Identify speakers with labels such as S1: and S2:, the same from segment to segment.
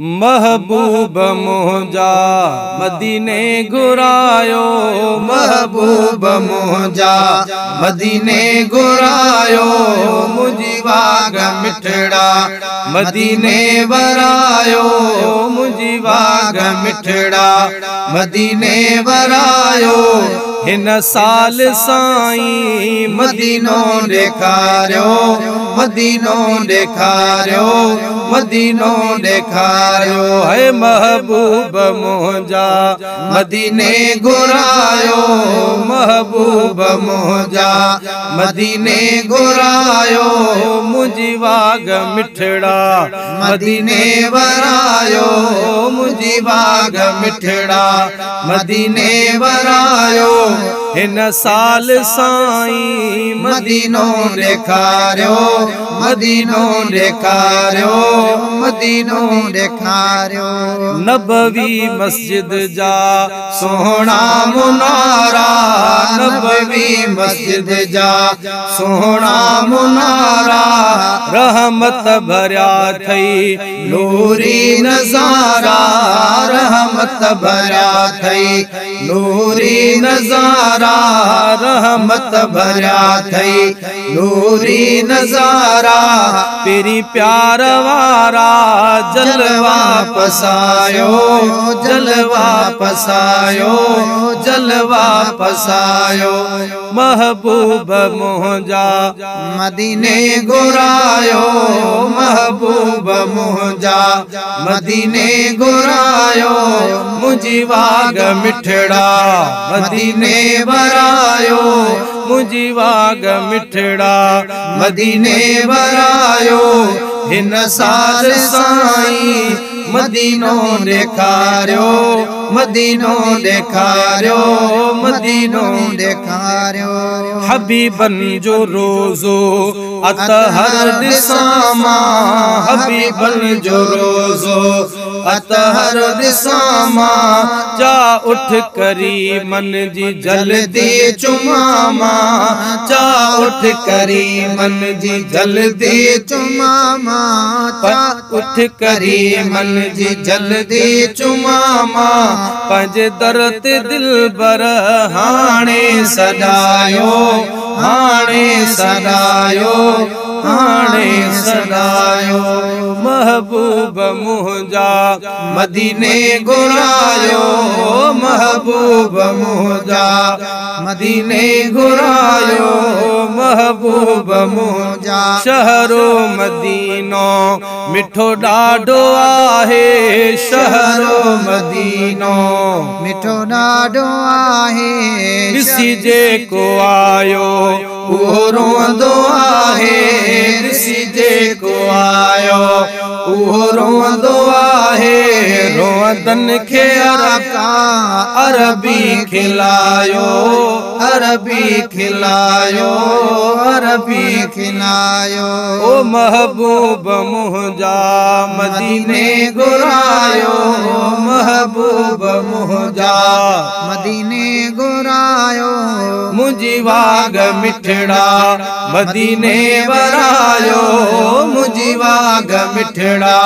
S1: महबूब मुंहिंजा मदीने घुरायो, महबूब मुंहिंजा मदीने घुरायो, मुंहिंजी वाग मिठड़ा मदीने वरायो, मुंहिंजी वाग मिठड़ा मदीने वरायो। हिन साल साईं मदीनो ॾेखारियो, मदीनो ॾेखारियो, मदीनो ॾेखारियो। है महबूब मुंहिंजा मदीने घुरायो, महबूब मुंहिंजा मदीने घुरायो, मुंहिंजी वाग मिठड़ा मदीने वरायो, मुंहिंजी वाग मिठड़ा मदीने वरायो। हिन साल साईं मदीनो ॾेखारियो, मदीनो ॾेखारियो, मदीनो ॾेखारियो। नबवी मस्जिद जा सोहणा मुनारा, नबवी मस्जिद जा सोहणा मुनारा, रहमत भरिया थई नूरी नज़ारा, रहमत भरिया थई नूरी नज़ारा, रहमत भरिया थई नूरी नज़ारा। तेरी प्यार वारा जलवा पसायो, जलवा पसायो, जलवा पसायो। महबूब मुंहिंजा मदीने घुरायो, महबूब मुंहिंजा मदीने घुरायो, मुंहिंजी वाग मिठड़ा मदीने वरायो, मुंहिंजी वाग मिठड़ा मदीने वरायो। हिन साल साईं मदीनो ॾेखारियो, मदीनो ॾेखारियो, मदीनो ॾेखारियो। हबीबन जो रोज़ो अतहर ॾिसां मां, हबीबन जो रोज़ो अतहर ॾिसां मां, जा उठ करी मन जी जल्दी चुमा मां, जा उठ करी मन जी जल्दी चुमा मां, जा उठ करी मन जी जल्दी चुमा मां। पंहिंजे दर ते दिलबर हाणे सॾायो, हाणे सॾायो, हाणे सॾायो। महबूब मुंहिंजा मदीने घुरायो, महबूब मुंहिंजा मदीने घुरायो, महबूब मुंहिंजा। शहरो मदीनो मिठो ॾाढो आहे, शहरो मदीनो मिठो ॾाढो आहे। ॾिसी जेको आयो उहो रोंदो आहे, ॾिसी जेको आयो उहो रोंदो आहे। रोंदन खे अरका अरबी खिलायो, अरबी खिलायो, अरबी खिलायो। ओ महबूब मुंहिंजा मदीने घुरायो, महबूब मुंहिंजा मदीने घुरायो, मुंहिंजी वाग मिठड़ा मदीने वरायो, मुंहिंजी वाग मिठड़ा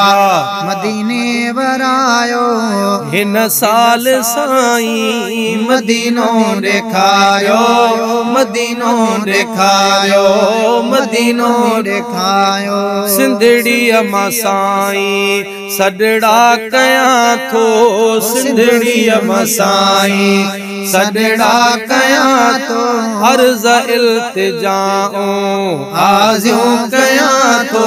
S1: मदीने वरायो। हिन साल साईं मदीनो ॾेखारियो, मदीनो ॾेखारियो, मदीनो ॾेखारियो। सिंधड़ीअ मां साईं सॾड़ा कयां थो, सिंधड़ीअ मां साईं सॾड़ा कयां थो। अर्ज़ इल्तिजाऊं आज़ियूं कयां थो,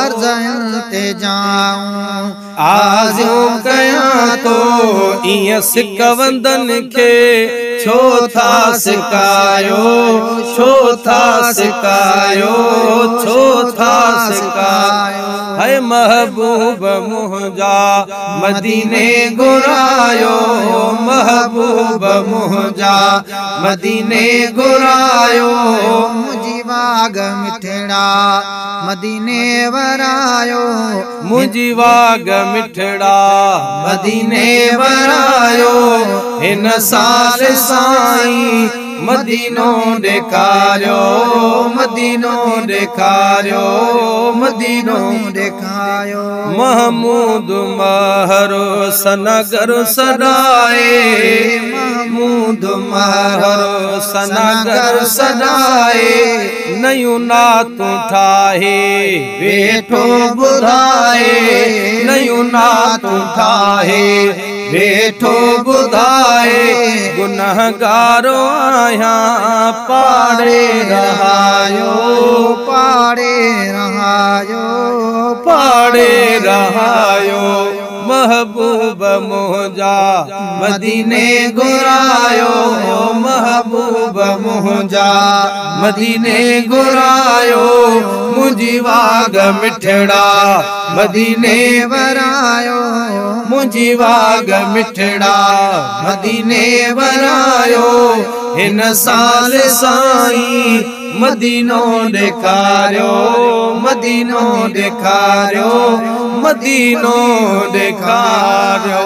S1: अर्ज़ इल्तिजाऊं आज़ियूं कयां थो। ईअं सिकवंदन खे छो था सिकायो, छो था सिकायो, छो था सिकायो। है महबूब मुंहिंजा मदीने घुरायो, महबूब मुंहिंजा मदीने घुरायो, मुंहिंजी वाग मिठड़ा मदीने वरायो, मुंहिंजी वाग मिठड़ा मदीने वरायो। हिन साल साईं मदीनो ॾेखारियो मदीनो ॾेखारियो मदीनो ॾेखारियो महमूद महरो सनगर सदाए महमूद महरो सनगर सदाए नयूं नातूं ठाहे वेठो ॿुधाए नयूं नातूं ठाहे वेठो ॿुधाए गुनहगारो आहियां पाड़े रहायो पाड़े रहायो पाड़े रहायो महबूब मुंहिंजा मदीने घुरायो महबूब मुंहिंजा मदीने घुरायो मुंहिंजी वाग मिठड़ा मदीने वरायो मुंहिंजी वाग मिठड़ा मदीने वरायो हिन साल साईं मदीनो ॾेखारियो मदीनो ॾेखारियो मदीनो ॾेखारियो